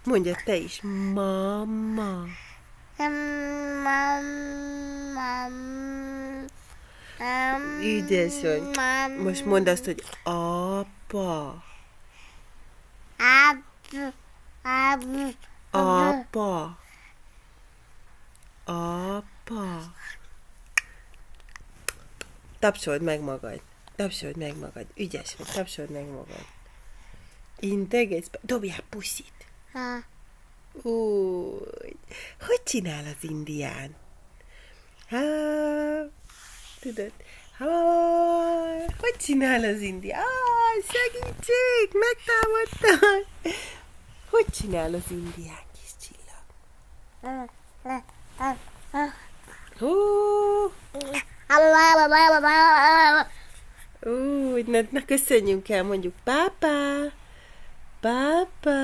Mondja te is. Mama. Ügyes vagy. Most mondd azt, hogy apa. Apa. Apa. Tapsold meg magad. Tapsold meg magad. Ügyes vagy. Tapsold meg magad. Integetsz. Dobjál puszit. Úgy. Hogy csinál az indián? Tudod? Hogy csinál az indián? Segítség! Megtámadtak! Hogy csinál az indián, kis csillag? Úgy, na köszönjünk el, mondjuk pápá! Pápá!